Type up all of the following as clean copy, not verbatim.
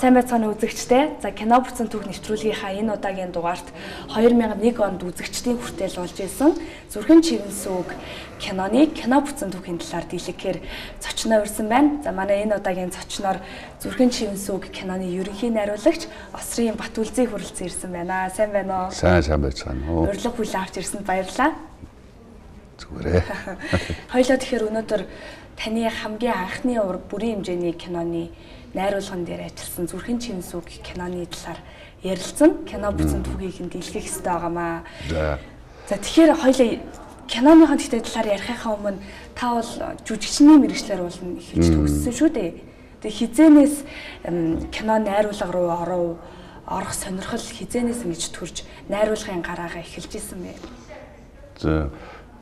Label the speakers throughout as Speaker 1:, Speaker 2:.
Speaker 1: Сайн байцгаана үзэгчдээ. За кино бүтэн түүх нэвтрүүлгийнхаа энэ удаагийн дугаарт 2001 онд үзэгчдийн хүртэл болж исэн Зүрхэн чивэн сүг киноны кино бүтэн түүхийн талаар дийлэхээр зочноо урьсан байна. За манай энэ удаагийн зочноор Зүрхэн чивэн сүг киноны ерөнхий найруулагч Осрын Батүлзий хүрэлцэн ирсэн байна. Сайн байна уу?
Speaker 2: Сайн байцгаана уу.
Speaker 1: Урилга хүлээн авч ирсэнд баярлалаа.
Speaker 2: Зүгээрээ.
Speaker 1: Хоёлоо тэгэхээр өнөөдөр таны хамгийн анхны бүрийн хэмжээний киноны найруулган дээр ажилласан Зүрхэн чивэн сүг киноны талаар ярилцсан. Кино бүтэн түүхийг дэлгэх хэрэгтэй байгаамаа. За тэгэхээр хоёлаа киноныхон талаар ярихынхаа өмнө та бол жүжигчний мэргэжлэр болно эхэлж төгссөн шүү дээ. Тэгээ хизээнээс кино найруулга руу орох сонирхол хизээнээс ингэж төрж найруулгын гараагаа эхэлж исэн бэ.
Speaker 2: За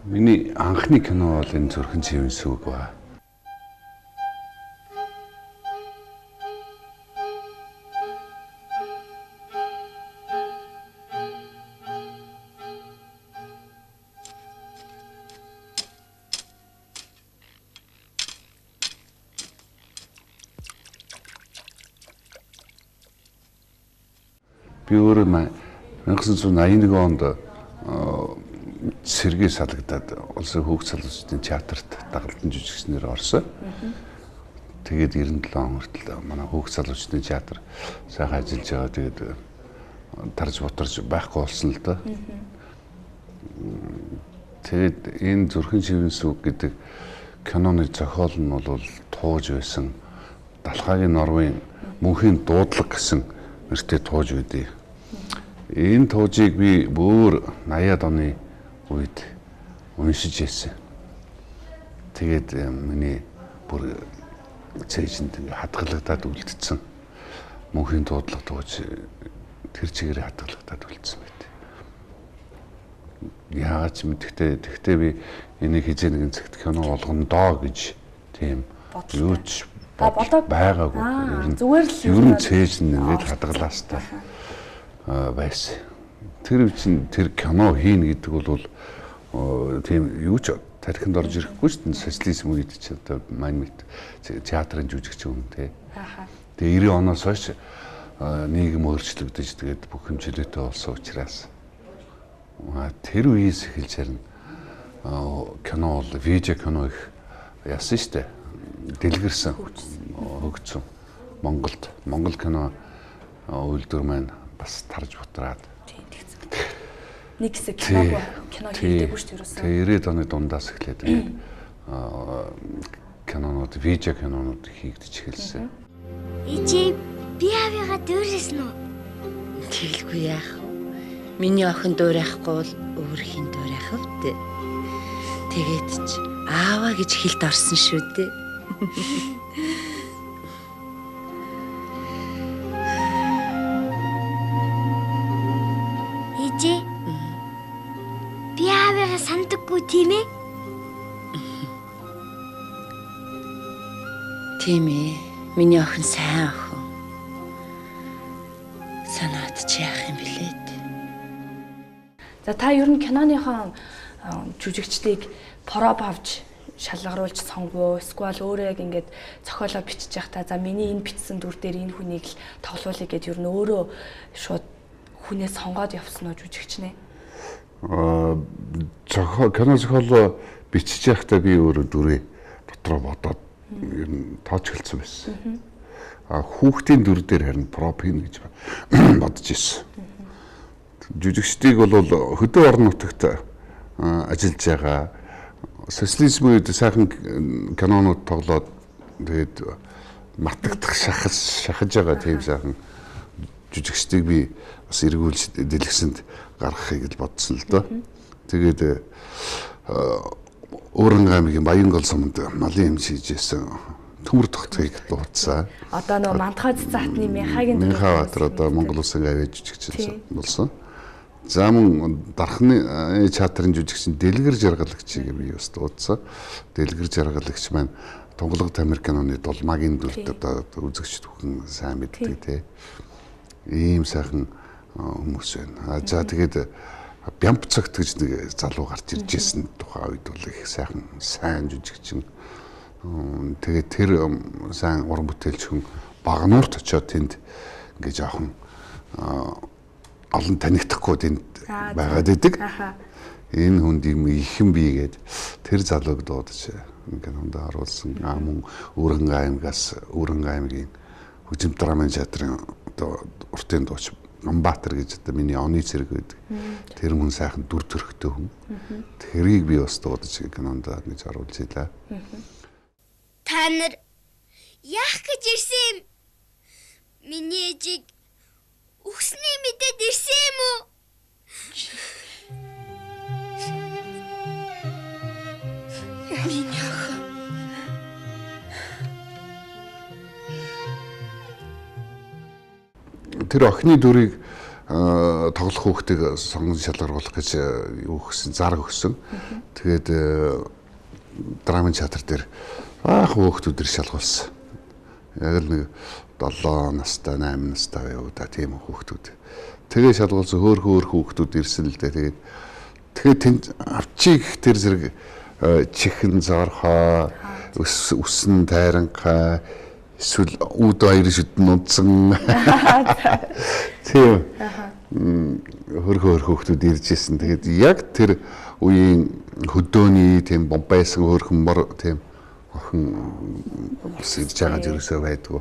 Speaker 2: миний анхны кино бол энэ Зүрхэн чивэн сүг ба. Би өөрөө 1981 онд Сэргээ салгадаад улсын хүүхд залуучдын театрт дагалдан жүжигчнээр орсон. Тэгээд 97 он хүртэл манай хүүхд залуучдын театр сайхан ажиллаж байгаа. Тэгээд тарж бутарж байхгүй болсон л доо. Тэгээд энэ Зүрхэн чивэн сүг гэдэг киноны зохиол нь бол тууж байсан Далхаагийн Норвын мөнхийн дуудлага гэсэн нэртэй тууж байдیں۔ Энэ туужийг би бүр 80-аад оны үед уншиж ирсэн. Тэгээд миний бүр цээжинд хадгалагдаад үлдсэн. Мөнхийн дуудлага тууж тэр чигээр хадгалагдаад үлдсэн байт. Яагаад ч мэдхтэй би энийг хизээ нэгэн цагт кино болгондоо гэж тийм юуч байгаагүй. Ер нь цээж нь ингээд хадгалаастай байсан. Тэр кино хийн гэдэг бол тийм юу ч тархинд орж ирэхгүй шүү дээ. Социализм үед ч одоо манайд театрын жүжигч юм те. Тэгээ 90 оноос хойш нийгэм өөрчлөгдөж тэгээд бүх хэмжээлэтэй болсон учраас тэр үеэс эхэлж харин кино бол видео кино их яасан шүү дээ. Дэлгэрсэн хөгжсөн Монгол кино үйлдвэр маань бас тарж бутраад нэг хэсэг кино хийдэггүй шүү дээ. Тэгээ 90-ад оны дундаас эхлээд кинонууд, видео кинонууд хийгдэж эхэлсэн.
Speaker 3: Ичи би авигаа дүүрсэн үү? Тэгэлгүй яах вэ? Миний охин дуурайхгүй бол өөр хин дуурайх вэ? Тэгээд ч ааваа гэж хэлд орсон шүү дээ. Ичи би авигаа сандаггүй тийм ээ? Тийм ээ. Миний охин сайн охин. Санаад чи яах юм бэлээ?
Speaker 1: За та ер нь киноныхон жүжигчдийг проб авч шалгаруулж сонгоо эсвэл өөрөө яг ингээд зохиолоо бичиж явахдаа за миний энэ бичсэн дүр дээр энэ хүнийг л тоглуулъя гэдээ ер нь өөрөө шууд хүнээ сонгоод явсан уу жүжигч нэ?
Speaker 2: Кино зохиолоо бичиж явахдаа би өөрөө дүрээ дотроо бодоод ер нь тоочглсон байсан. Хүүхдийн дүр дээр харин проб хийн гэж бодож ирсэн. Жүжигчдийг бол хөдөө орон нутагт ажиллаж байгаа социализм үед сайхан кинонууд тоглоод тэгээд матагдах шахаж байгаа тийм сайхан жүжигчдийг би бас эргүүлж дэлгэсэнд гаргахыг л бодсон л доо. Тэгээд Өөрөн аймгийн Баянгол суманд малын эмч хийжсэн төмөр тогтхыг дуудсан.
Speaker 1: Одоо нөө Мантхай цэцатны
Speaker 2: Мянхабаатар одоо Монгол улсын авиа жүжигч болсон. За мөн дархны театрын жүжигчин Дэлгэр Жаргалагчийг би бас дуудсан. Дэлгэр Жаргалагч маань Тунгалаг Тамир киноны Дулмаагийн дүрт одоо үзэгчд бүхэн сайн мэддэг те. Ийм сайхан хүмүүс байна. За тэгээд Бямб цагт гэж нэг залуу гарч ирж ирсэн тухайн үед бол их сайн жүжигчин. Тэгээд тэр сайн уран бүтээлч хүн Багнуурт очиод тэнд ингээ жоохон олон танигдахгүй тэнд байгаад идэг. Энэ хүнд юм ихэн бий гээд тэр залууг дуудаж ингээд харуулсан. Мөн Өргөн аймгийн хөгжим драмын театрын одоо уртын дууч Амбатар гэж одоо миний оны зэрэг байдаг. Тэр хүн сайхан дүр төрхтэй хүн. Тэрийг би бас дуудаж кинонд гэж харуулж илаа.
Speaker 4: Та нар яах гэж ирсэн юм? Миний ээжийг өгснээ мэдээд ирсэн юм уу? Миний ах.
Speaker 2: Тэр охины дүрийг тоглох хүүхдийг сонгон шалгаруулах гэж юу өгсөн, зар өгсөн. Тэгээд драмын театр дээр хүүхдүүдэр шалгуулсан. Яг л нэг 7 настай, 8 настай юу да тийм хүүхдүүд. Тэгээ шалгуулсан хөөхөн хүүхдүүд ирсэн л дээ. Тэгээд тэнд авчиг тэр зэрэг чихэн зорхоо, үсэн тайранхаа, эсвэл үүд баяр шүдэн унтсан. Тийм. Хөөхөн хүүхдүүд ирж ирсэн. Тэгээд яг тэр үеийн хөдөөний тийм бомбайсан хөөхөн мор тийм охин сэлж байгаа зэрэгсээ байдгүй.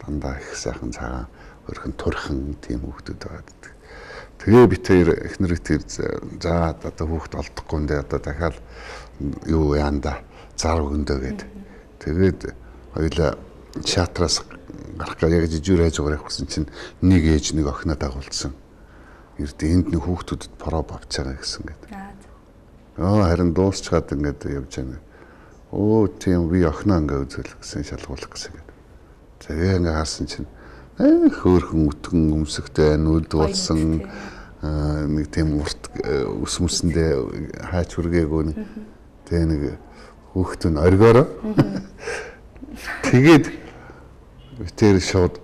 Speaker 2: Дандаа их сайхан цагаан хөөхөн турхан тийм хүүхдүүд байдаг. Тэгээ би тэр эхнэр тэр за одоо хүүхд олдохгүй нэ одоо дахиад юу яанда зар өгөндөө гээд. Тэгээд хоёулаа театраас гарах гэж яг жижиг хайж байгаа гэсэн чинь нэг ээж нэг охиноо дагуулсан. Эрд энд нэг хүүхдүүдэд проб авч байгаа гэсэн гээд. Харин дуусчаад ингээд явж байгаа. Тийм би охиноо ингээд үзүүлэх гэсэн шалгуулах гэсэн гээд. Тэгээ ингээд харсан чинь хөөхөн өтгөн өмсөхтэй нүд болсон нэг тийм урт ус мөсөндөө хаач хүргээгүй нэг тэгээ нэг хүүхдүүд нь оргиороо тэгээд тэр шууд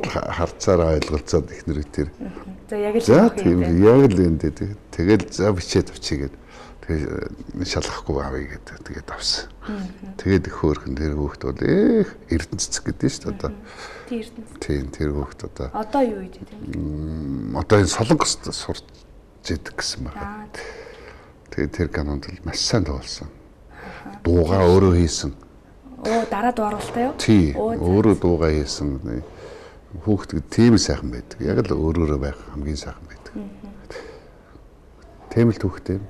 Speaker 2: харцаараа ойлголцоод ихнэр тэр
Speaker 1: за яг л
Speaker 2: тийм яг л энэ тэгэл за бичээд авчигээд тэгээ шалгахгүй авъя гэдэг тэгээд авсан. Тэгээд их хөөрхөн тэр хүүхд бол эрдэнэцэг гэдэг нь шүү дээ одоо. Тийм тэр хүүхд одоо
Speaker 1: юу гэж тийм.
Speaker 2: Одоо энэ Солонгост сурч идэг гэсэн байна. Тэгээд тэр канонд л маш сайн тоглосон. Дуугаа өөрөө хийсэн.
Speaker 1: Дараа дуу оруулалтаа юу?
Speaker 2: Тий. Өөрөө дуугаа хийсэн. Хүүхд тийм сайхан байдаг. Яг л өөрөөрөө байх хамгийн сайхан байдаг. Тийм л хүүхд юм.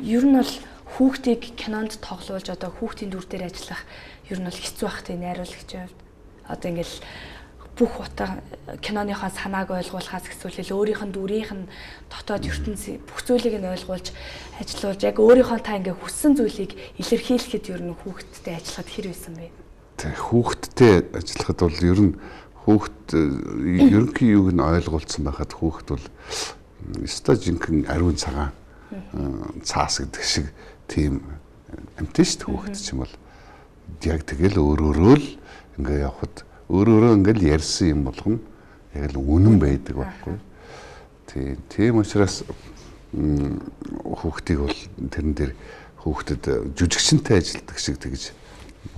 Speaker 1: Ер нь бол хүүхдийг кинонд тоглуулж одоо хүүхдийн дүр дээр ажиллах ер нь бол хэцүү байх тийм найруулагчийн хувьд. Одоо ингээл бүх утга киноныхоо санааг ойлгуулахаас эсвэл өөрийнх нь дүрийнх нь дотоод ертөнцийн бүх зүйлийг нь ойлгуулж ажиллуулж яг өөрийнхөө та ингээ хүссэн зүйлийг илэрхийлэхэд ер нь хүүхдтэй ажиллахад хэр байсан бэ?
Speaker 2: Тэг хүүхдтэй ажиллахад бол ер нь хүүхд ерөнхий юуг нь ойлгуулсан байхад хүүхд бол өстой жинхэнэ ариун цагаан цаас гэдэг шиг тийм амтэн шүү дээ хүүхд ч юм бол яг тэгэл өөрөөрөө л ингээ явхад өөрөөрөө ингээл ярьсан юм болгоно яг л үнэн байдаг байхгүй. Тийм учраас хүүхдийг бол тэрэн дээр хүүхдэд жүжигчэнтэй ажилдаг шиг тэгж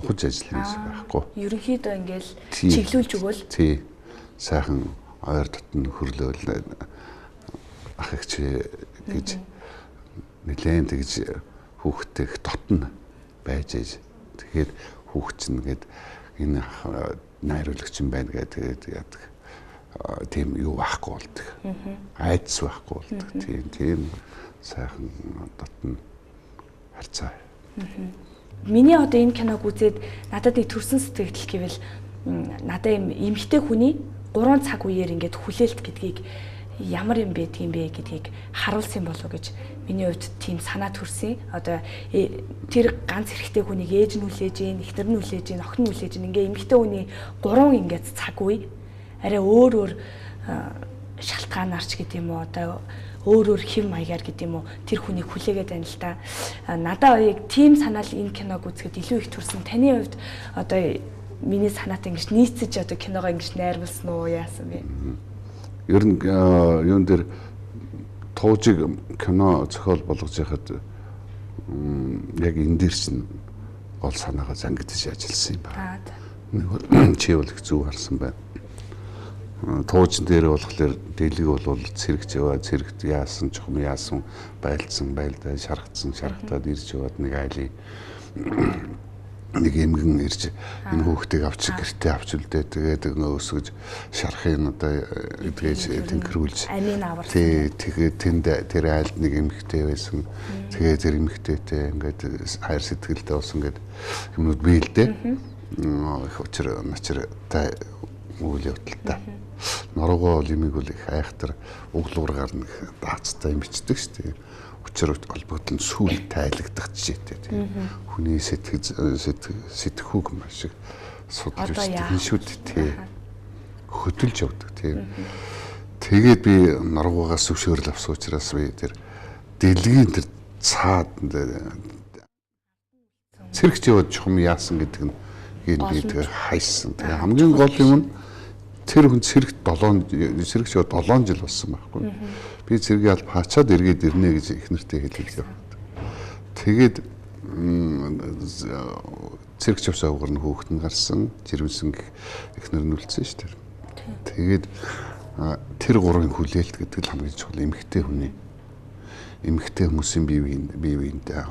Speaker 2: ухаж ажиллана гэсэн байхгүй.
Speaker 1: Ерөнхийдөө ингээл чиглүүлж өгөөл.
Speaker 2: Тий. Сайхан ойр дотн хөрлөөл ах эгч гэж нэлээд тэгж хүүхдтэй дотн байж ээж. Тэгэхээр хүүхд чинь гээд энэ найруулагч юм байна гэдэг яадаг. Тийм юу байхгүй болдог. Айдас байхгүй болдог. Тийм сайхан дотн харьцаа.
Speaker 1: Миний одоо энэ киног үзээд надад нэг төрсэн сэтгэл гэвэл надад юм эмэгтэй хүний 3 цаг үеэр ингээд хүлээлт гэдгийг ямар юм бэ гэдгийг харуулсан болов гэж миний хувьд тийм санаа төрсөн. Одоо тэр ганц эрэгтэй хүнийг ээж нь хүлээж ийн, эхнэр нь хүлээж ийн, охин нь хүлээж ийн. Ингээ эмэгтэй хүний 3 ингээд цаг үе арай өөр шалтгаанаарч гэдэг юм уу одоо өөр хэв маягаар гэдэг юм уу тэр хүнийг хүлээгээд байна л та. Надаа яг тийм санаал энэ киног үзэхэд илүү их төрсөн. Таны хувьд одоо миний санаатай ингэж нийцэж одоо киногоо ингэж найруулсан уу яасан бэ?
Speaker 2: Ер нь юун дээр туужиг кино зохиол болгож яхад яг энэ дээр чинь гол санаагаа зангидж ажилласан юм байна. Нэг бол чи бол их зүг харсан байна. Туужин дээр болохоор дэлэг бол цэрэгч яваа цэрэгт яасан чухам яасан байлдсан байлдаа шаргатаад ирж яваад нэг айлын нэг эмгэн ирж энэ хүүхдийг авч гэртээ авч үлдээ тэгээд өсгөж шарахын одоо эдгэж тэнхрүүлж
Speaker 1: амийн авар.
Speaker 2: Тэгээд тэнд тэр айлд нэг эмэгтэй байсан. Тэгээд тэр эмэгтэйтэй ингээд хайр сэтгэлтэй болсон гэдэг юмуд биэлдэ. Их учир начиртай үйл явдалтай. Норгоо лимиг үл их айхтар углуугаар нэг даацтай юм бичдэг шүү дээ. Учир холбогдол нь сүүл тайлагдах жишээтэй тийм. Хүний сэтгэхүйг маш их судалж үздэг шүү дээ. Хөдөлж явдаг тийм. Тэгээд би норгоогоос зөвшөөрөл авсан учраас би тэр дэлгийн тэр цаад цэрэгч яваад чухам яасан гэдэг нь би тэр хайсан. Тэгээ хамгийн гол юм нь тэр хүн цэрэгт 7 жил болсон байхгүй. Би цэргийг аль хаачаад эргээд ирнэ гэж их нэртэй хэлээд явдаг. Тэгээд цэрэгч явсаа уурна хөөхт нь гарсан, жирэмсэн их нэр нь үлдсэн шүү дээ. Тэгээд тэр гурвын хүлээлт гэдэг л хамгийн чухал эмэгтэй хүний эмэгтэй хүмүүсийн бие биендээ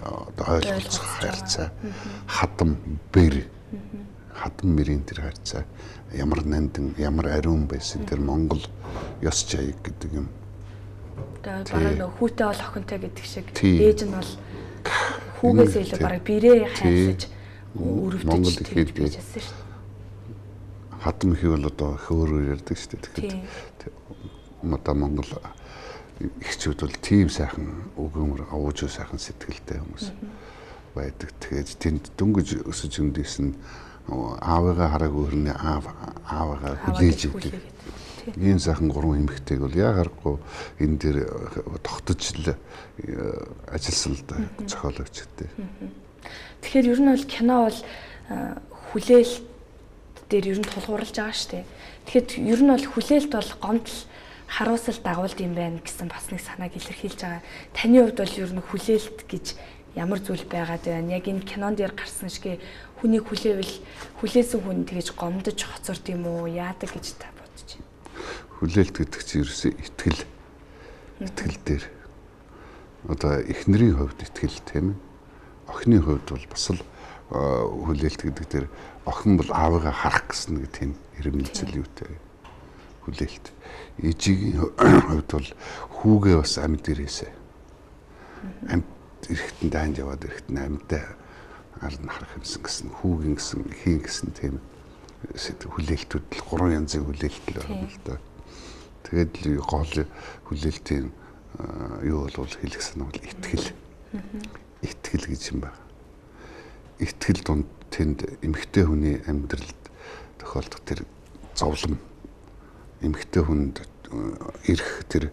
Speaker 2: ойлголцох харьцаа, хадам мэрийн тэр харьцаа ямар нандин ямар ариун байсан тэр Монгол ёс жаяг гэдэг юм.
Speaker 1: Тэгээд бараг хүүтэй бол охинтой гэдэг шиг ээж нь бол хүүгээс илүү бараг бирээ хайрлаж өрөвдөж тэгж байсан шүү дээ.
Speaker 2: Хадам их бол одоо хөөрөөр ярьдаг шүү дээ. Тэгэхээр одоо Монгол ихчүүд бол тийм сайхан өгөөмөр авууж сайхан сэтгэлтэй хүмүүс байдаг. Тэгээд тэнд дөнгөж өсөж өндөөс нь аавыгаа хараагүй хөрний аавыгаа хүлээж идэг. Ийм сайхан гурван эмэгтэйг бол яагарахгүй энэ дээр тогтож л ажилласан л да зохиологчтой.
Speaker 1: Тэгэхээр ер нь бол кино бол хүлээлт дээр ер нь тулгуурлаж байгаа шүү дээ. Тэгэхэд ер нь бол хүлээлт бол гомдол харуулсал дагуулд юм байна гэсэн бас нэг санааг илэрхийлж байгаа. Таны хувьд бол ер нь хүлээлт гэж ямар зүйл байгаад байна? Яг энэ кинон дээр гарсан шиг хүнийг хүлээсэн хүн тэгэж гомдож хоцорд юм уу? Яадаг гэж та бодож байна?
Speaker 2: Хүлээлт гэдэг чинь ерөөсөө итгэл дээр. Одоо эхнэрийн хувьд итгэл тийм ээ. Охины хувьд бол бас л хүлээлт гэдэг дээр охин бол аавыгаа харах гэсэн нэг тийм эрмэлзэл юутай хүлээлт. Ээжийн хувьд бол хүүгээ бас амьд ирээсэ. Амьд эрэхтэн дайнд яваад эрэхтэн амьдаа ард нь харах юмсан гэсэн хүүгийн гэсэн хийн гэсэн тийм хүлээлтүүд л гурван янзын хүлээлт л байна л да. Тэгээд гол хүлээлтийн юу бол хэлэх санаа бол итгэл. Итгэл гэж юм байна. Итгэл донд тэнд эмэгтэй хүний амьдралд тохиолдох тэр зовлон эмэгтэй хүнд ирэх тэр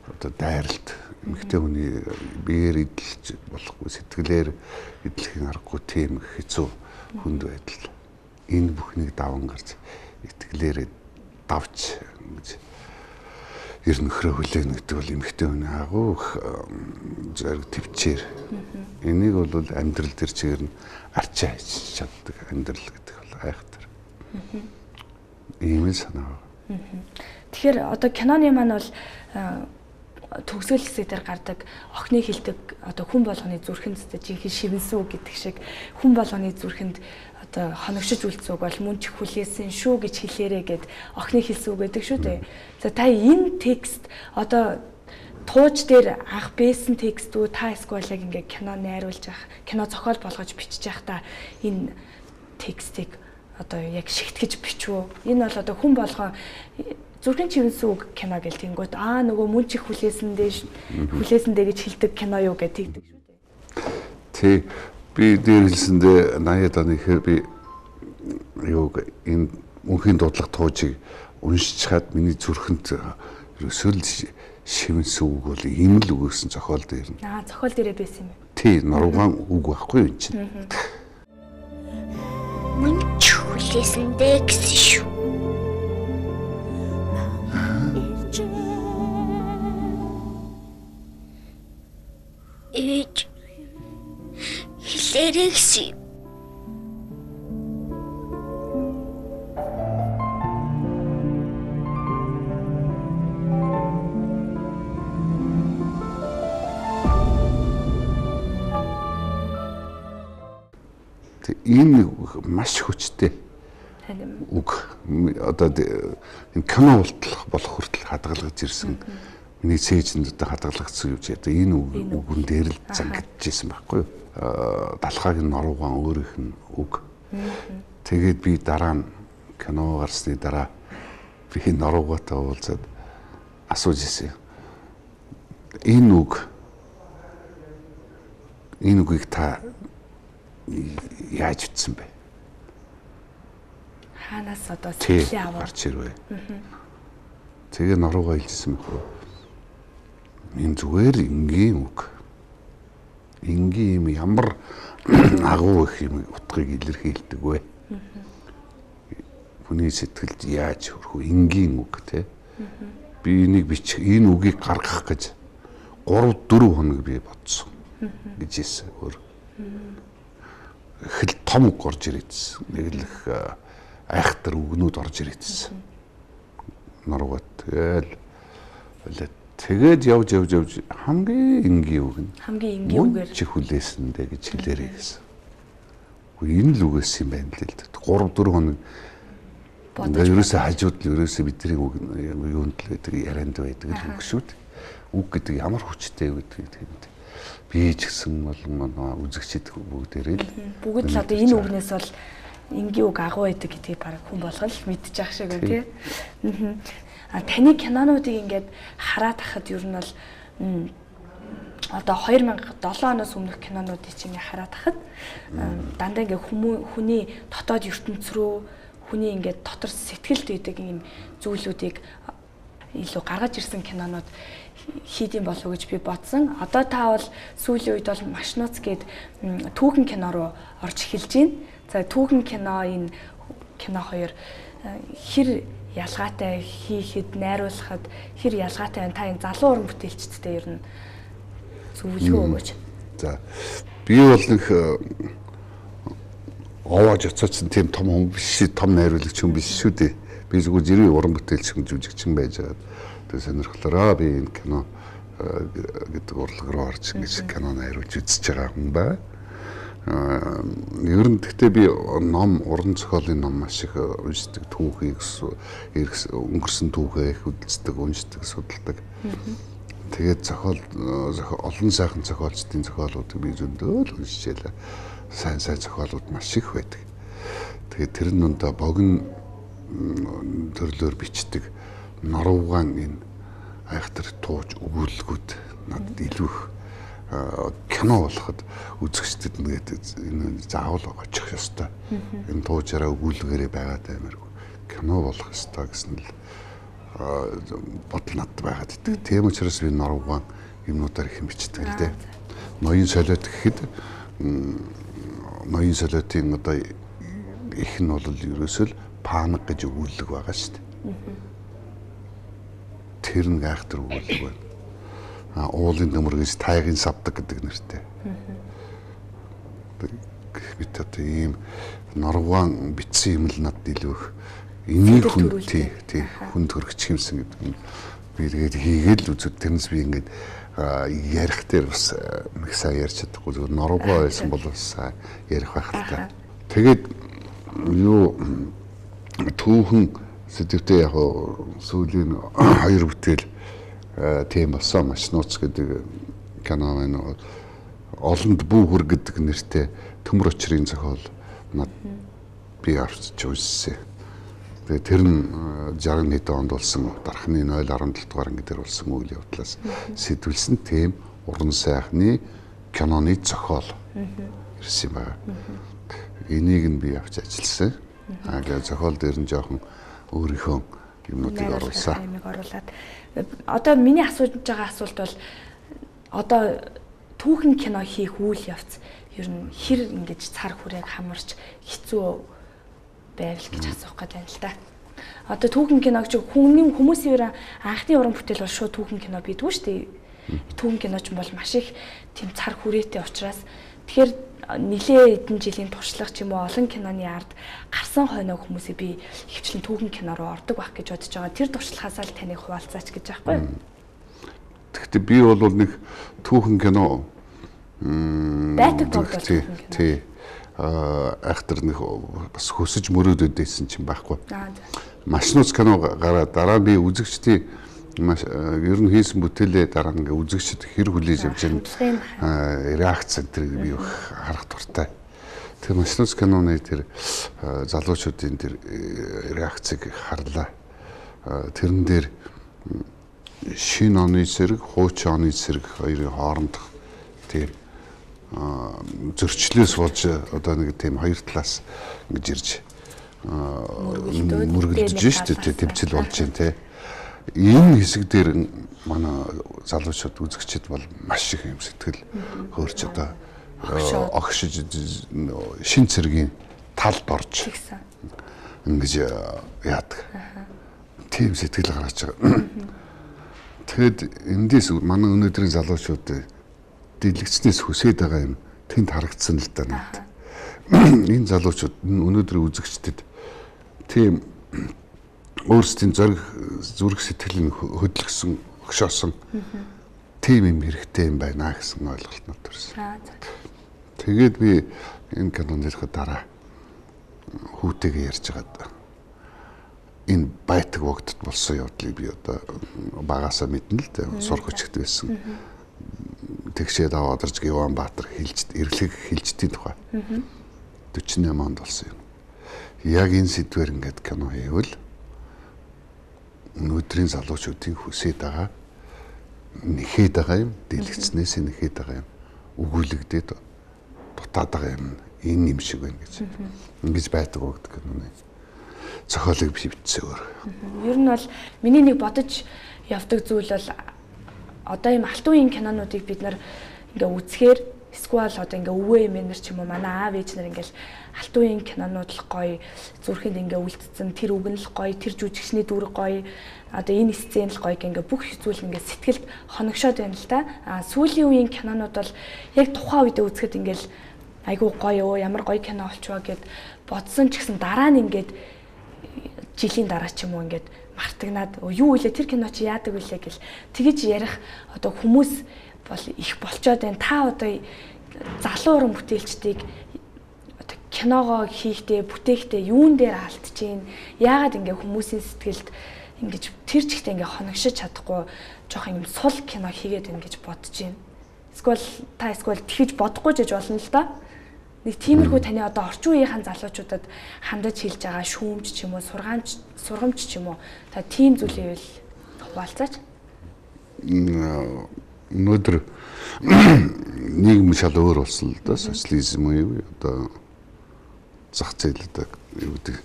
Speaker 2: одоо дайралт эмэгтэй хүний биеэр идэлж болохгүй сэтгэлээр идэлхийн аргагүй тийм хэцүү хүнд байдал энэ бүхнийг даван гарч итгэлээр давж гэж ер нь нөхрөө хүлээнэ гэдэг бол эмэгтэй хүний агуу зэрэг төвчээр энийг бол амьдрал төр чигээр нь арчаа хийж чаддаг амьдрал гэдэг бол айхтар ийм л санаа.
Speaker 1: Тэгэхээр одоо киноны маань бол төгсгөл хэсэг дээр гардаг охины хэлдэг одоо хүн болгоны зүрхэнд жинхэнэ шивэнсэн үг гэдэг шиг хүн болгоны зүрхэнд одоо хоногшиж үлдсэн үг бол мөн ч хүлээсэн шүү гэж хэлээрээ гэд охины хэлсэн үг гэдэг шүү дээ. За та энэ текст одоо тууж дээр анх бэсэн текстүүд та эсвэл яг ингээ кино найруулж авах кино зохиол болгож бичиж явах та энэ текстийг одоо яг шигтгэж бичвөө. Энэ бол одоо хүн болгоо зүрхэн чивэнсэн үг кино гэл тэнгүүт нөгөө мөн чих хүлээсэн дээ гэж хэлдэг кино юу гэж тэгдэг шүү дээ.
Speaker 2: Тий би дээр хэлсэндээ 80-аад оны ихэр би энэ мөнхийн дуудлага туужийг уншиж чад миний зүрхэнд ерөөсөө л шивэнс үг бол ийм л өгөөсөн зохиол дээр нь.
Speaker 1: Зохиол дээрээ байсан юм.
Speaker 2: Тий, Нуруугаан үг байхгүй юм чинь.
Speaker 4: Мөн ч хүлээсэндээ гэсэн шүү. Ээж хэлээрэй гэсэн юм.
Speaker 2: Энэ маш хүчтэй үг. Одоо энэ кино болох хүртэл хадгалгаж ирсэн. Миний цээжинд одоо хадгалагдсан юм чи одоо энэ үгэн дээр л зангидчихсэн байхгүй юу? Далхааг нь Нуруугаан өөрийнх нь үг. Тэгээд би дараа нь кино гарсны дараа би Нуруугаатай уулзаад асууж ирсэн. Энэ үгийг та яаж утсан бэ?
Speaker 1: Хаанаас одоо сэтгэлээ аваад
Speaker 2: гарч ирвэ. Тэгээ Нуруугаа хэлсэн мэт. Энэ зүгээр энгийн үг. Энгийн юм ямар агуу их юм утгыг илэрхийлдэг вэ? Хүний сэтгэлд яаж хүрэх вэ? Энгийн үг те. Би энийг энэ үгийг гаргах гэж 3-4 хоног би бодсон. гэж хэлсэн өөр. Хэл том үг орж ирээдсэн. Нэг л их айхтар үгнүүд орж ирээдсэн. Нуруугаад тэгээд явж хамгийн энгийн үг нь.
Speaker 1: Хамгийн энгийн үгээр
Speaker 2: чи хүлээсэндээ гэж хэлээрэй гэсэн. Энэ л үгээс юм байна л дээ. 3-4 хоног ингээд ерөөсөө хажууд л ерөөсөө бидний үг юунд л байдаг ярианд байдаг л үг шүү дээ. Үг гэдэг ямар хүчтэй гэдэг юм. Би ч гэсэн болон үзэгчид бүгдээрээ л
Speaker 1: бүгд л одоо энэ үгнээс бол энгийн үг агуу байдаг гэдгийг баг хүн болгол мэдчих шиг байна тий. Таны кинонуудыг ингээд хараад тахад ер нь бол одоо 2007 оноос өмнөх кинонуудыг чинь хараад тахад дандаа ингээд хүний дотоод ертөнц рүү хүний ингээд дотор сэтгэлд үйдэг юм зүйлүүдийг илүү гаргаж ирсэн кинонууд хийдэм болов уу гэж би бодсон. Одоо та бол сүүлийн үед бол маш нууц гээд түүхэн кино руу орж эхэлж байна. За түүхэн кино энэ кино хоёр хэр ялгаатай хийхэд найруулахад хэр ялгаатай байна. Та энэ залуу уран бүтээлчдтэй ер нь зөвлөгөө өгөөч.
Speaker 2: За би бол нэг овоож оцооцсон тийм том хүн биш, том найруулагч хүн биш шүү дээ. Би зүгээр зэрэг уран бүтээлч хүн жүжигчин байж байгаа. Тэгээ сонирхлоороо би энэ кино гэдэг урлаг руу орж ингэж кино найруулж үзэж байгаа хүн бай. Ер нь гэхдээ би уран зохиолын ном маш их уншдаг, түүхийг өнгөрсөн түүхээ их үздэг, уншдаг, судалдаг. Тэгээд олон сайхан зохиолчдын зохиолуудыг би зөндөө л уншижээ. Сайн зохиолууд маш их байдаг. Тэгээд тэр нь өндөө богино төрлөөр бичдэг Нуруугаан энэ айхтар тууж өгүүлгүүд надад илүү их кино болоход үзэгчдэд энэ заавал очих ёстой. Энэ туужаараа өгүүлгээрээ байгаад амаргүй кино болох ёстой гэсэн л бодол надад байгаад идэг. Тийм учраас би Нуруугаан юмнуудаар их бичдэг л дээ. Ноён солиот гэхэд ноён солиотын одоо их нь бол ерөөсөө л панк гэж өгүүлэг байгаа шүү дээ. Тэр нэг айхтар өгүүлэг байна. Уулын нөмөр гэж тайгийн савдаг гэдэг нэртэй. Бид одоо ийм Нуруугаан бичсэн юм л надад илүү их энийг хүнд хөргөчих юмсан гэдэг нь би тэгээд хийгээл үзүүд тэрнээс би ингээд ярих дээр бас их сайн ярьж чадахгүй зүгээр Нуруугаа байсан бол бас ярих байх л та. Тэгээд юу түүхэн сэдвтэй яг сүүлийн 2 бүтээл тийм болсон маш нууц гэдэг кино байна. Олонд бүүхэр гэдэг нэртэй төмөр очрын зохиол над би авчиж үзсэн. Тэгээ тэр нь 61 онд болсон дархны 0.17 дугаар ангид дээр болсон үйл явдлаас сэтгүүлсэн тийм уран сайхны киноны зохиол ирсэн юм байна. Энийг нь би авч ажилласан. Зохиол дээр нь жоохон өөрийнхөө юмнуудыг оруулсан.
Speaker 1: Аймаг оруулаад одоо миний асууж байгаа асуулт бол одоо түүхэн кино хийх үйл явц ер нь хэр ингэж цар хүрээг хамарч хэцүү байвал гэж асуух гээд байна л да. Одоо түүхэн киног ч хүмүүсийн өөр анхны уран бүтээл бол шууд түүхэн кино бидгүй шүү дээ. Түүхэн киноч бол маш их тийм цар хүрээтэй учраас тэгэхээр нэлээ эдэн жилийн туршлага ч юм уу олон киноны ард гарсан хойноо хүмүүсээ би хөвчлэн түүхэн кино руу ордог байх гэж бодож байгаа. Тэр туршлагаасаа л таныг хуваалцаач гэж байхгүй юу?
Speaker 2: Тэгэхдээ би бол нэг түүхэн кино
Speaker 1: байдаг тоглолт
Speaker 2: тий ахтар нэг бас хөсөж мөрөөдөд байсан чинь байхгүй. Маш нууц кино гараад дараа би үзэгчдийн маш ер нь хийсэн бүтээлээ дараа ингээ үзэгчд хэр хүлээж авч байгаа реакц тэрийг би харах дуртай. Тэр маш нууц киноны тэр залуучуудын тэр реакцыг харлаа. Тэрэн дээр шинэ оны зэрэг, хуучин оны зэрэг хоёрын хоорондох тийм зөрчлөөс болж одоо нэг тийм хоёр талаас ингэж ирж мөргөлдөж шүү дээ, тэмцэл болж байна те. Энэ хэсэг дээр манай залуучууд үзэгчид бол маш их юм сэтгэл хөөрч одоо огшиж шин цэргийн талд орж ингэж яадаг. Тийм сэтгэл гаргаж байгаа. Тэгэд эндээс манай өнөөдрийн залуучууд дэлгэцнээс хүсээд байгаа юм тэнд харагдсан л да надад. Энэ залуучууд өнөөдрийн үзэгчдэд тийм өөрсдийн зүрх сэтгэлийг хөдөлгсөн, өгшөөсөн тийм юм хэрэгтэй юм байна гэсэн ойлголтнод төрсөн. Тэгээд би энэ киноныхоо дараа хүүтэйгээ ярьж байгаад энэ байтаг вогтод болсон явдлыг би одоо багасаа мэднэ л дээ, сурах хүчтэй байсан. Тэгшээд аваад орж Иванбаатар эрлэг хилжтийн тухай 48 онд болсон юм. Яг энэ сэдвэр ингээд кино хийвэл өнөөдрийн залуучуудын хүсээд байгаа нэхэд байгаа юм, дэлгэцнээс нэхэд байгаа юм өгүүлэгдээд дутаад байгаа юм энэ юм шиг байна гэж. Ингэж байдаг өгдөг киноны зохиолыг би бичсэн өөр.
Speaker 1: Ер нь бол миний нэг бодож явдаг зүйл бол одоо ийм алтан үеийн кинонуудыг бид нар ингээ үзэхээр эсвэл одоо ингээ өвөө эмээнэр ч юм уу манай аав ээж нар ингээл алтан үеийн кинонууд л гоё зүрхэнд ингээ үлдсэн тэр үг нь л гоё тэр жүжигчний дүр гоё одоо энэ сцен л гоё ингээ бүх зүйл ингээ сэтгэлд хоногшоод байна л да. Сүүлийн үеийн кинонууд бол яг тухайн үедээ үзэхэд ингээл айгуу гоё ямар гоё кино болчихвоо гэд бодсон ч гэсэн дараа нь ингээд жилийн дараа ч юм уу ингээд мартагнаад юу вэ тэр кино чи яадаг вүлээ гэл тэгэж ярих одоо хүмүүс бол их болчоод байна. Та одоо залуу уран бүтээлчдийг одоо киногоо хийхдээ бүтээхдээ юун дээр алдж гин яагаад ингээ хүмүүсийн сэтгэлд ингэж тэр чигтээ ингээ хоногшиж чадахгүй жоох юм сул кино хийгээд байна гэж бодож байна. Эсвэл тэгэж бодохгүй жиж болно л да. Нэг тиймэрхүү таны одоо орчин үеийн залуучуудад хандаж хэлж байгаа шүүмж ч юм уу сургамж ч юм уу та тийм зүйлээ хуваалцаач.
Speaker 2: Өнөөдөр нийгэм шал өөр болсон л да. Социализм уу одоо зах зээл одоо юу гэдэг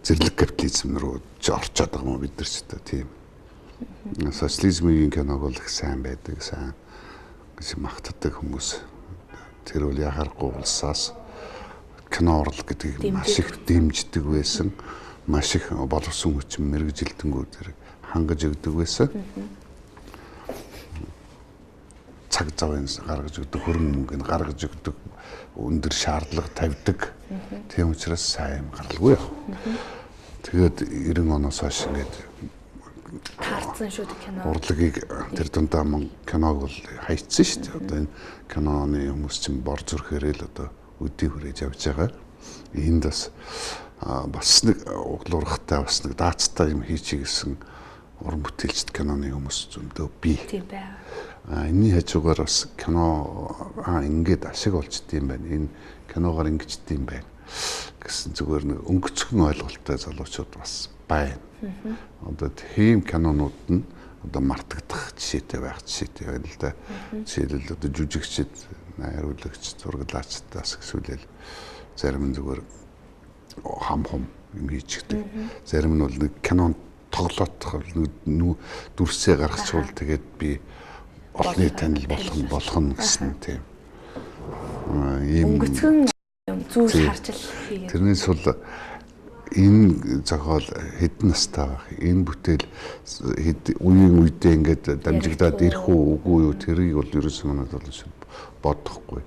Speaker 2: зэрлэг капитализм руу орчоод байгаа юм бид нар ч одоо тийм. Социализмын киног бол их сайн байдаг, сайн гэж магтдаг хүмүүс. Тэр үл яхахгүй улсаас кино урлаг гэдгийг маш их дэмждэг байсан. Маш их боловсон хүчин мэрэгжилтэнгүүд хангаж өгдөг байсан. Цаг зав гаргаж өгдөг, хөрөнгө мөнгөнд гаргаж өгдөг, өндөр шаардлага тавьдаг. Тийм учраас сайн юм гаралгүй яа. Тэгээд 90 оноос хойш ингээд
Speaker 1: таарсан шүү дээ кино.
Speaker 2: Урлагийг тэр дундаа киног бол хайцсан шүү дээ. Одоо энэ киноны хүмүүс чинь бор зүрхээрээ л одоо өдий хүрээж явж байгаа. Энд бас нэг углуурхтай бас нэг даацтай юм хийчих гэсэн уран бүтээлчд киноны хүмүүс зөндөө бий.
Speaker 1: Тийм байна.
Speaker 2: Энэний хажуугаар бас кино ингээд ашиг олчдсан юм байна. Энэ киногоор ингэж дийм байна гэсэн зүгээр нэг өнгөцгөн ойлголттой залуучууд бас байна. Одоо тийм кинонууд нь одоо мартагдах жишээтэй байх жишээтэй байна л да. Жишээлбэл одоо жүжигчд, найруулагч, зураглаачдаас эсвэл зарим нь зүгээр хам юм хийж гэдэг. Зарим нь бол нэг кинонд тоглоодох дүрсээ гаргачвал тэгээд би олонний танил болох нь гэсэн тийм. Ийм
Speaker 1: өнгөцгөн зүйл харж л хийгээд.
Speaker 2: Тэрнээс бол энэ зохиол хэдэн настай байх. Энэ бүтээл үеийн үедээ ингээд дамжигдаад ирэх үгүй юу тэрийг бол ерөөсөн манад бол бодохгүй.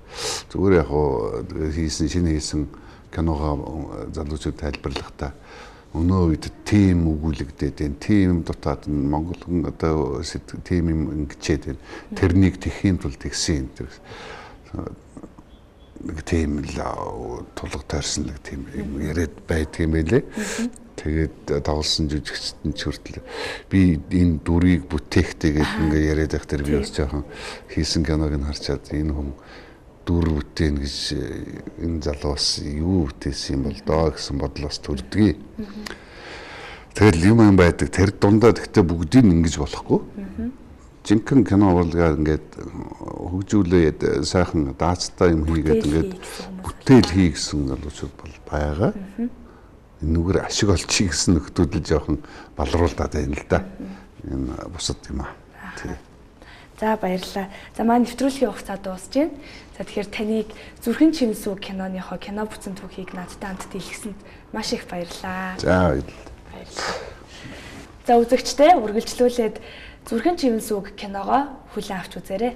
Speaker 2: Зүгээр яг шинэ хийсэн киногоо залуучууд тайлбарлахдаа өнөө үед тим өгүүлэгдээд энэ тим дотоод Монгол хүн одоо тим юм ингэчээд байна. Тэрнийг тэхийн тулд тэгсэн юм. Нэг тийм л тулга таарсан нэг тийм яриад байдгийм байлээ. Тэгээд тоглосон жүжигчдэн ч хүртэл би энэ дүрийг бүтээхтэйгээд ингээ яриад байх тэр би бас жоохон хийсэн киног нь харчаад энэ хүн дүр бүтээн гэж энэ залуус юу бүтээсэн юм бол доо гэсэн бодлоос төрдгий. Тэгэл юм байдаг. Тэр дундаа гэхдээ бүгдийг ингэж болохгүй. Жинхэнэ кино урлагаар ингээд хөгжүүлээд сайхан даацтай юм хийгээд ингээд бүтээл хий гэсэн залуучууд бол байгаа. Нүгээр ашиг олчих гэсэн нөхдүүд л жоохон балруулдаад байна л да. Энэ бусад юм аа. Тий.
Speaker 1: За баярлалаа. За маань нэвтрүүлгийн хугацаа дуусж байна. За тэгэхээр таныг Зүрхэн чимсүү киноныхоо кино бүтэн түүхийг надтай хамт дэлгэсэнд маш их баярлалаа.
Speaker 2: За
Speaker 1: баярлалаа. За үзэгчдээ үргэлжлүүлээд Зүрхэн чимсүү киногоо хүлээн авч үзээрэй.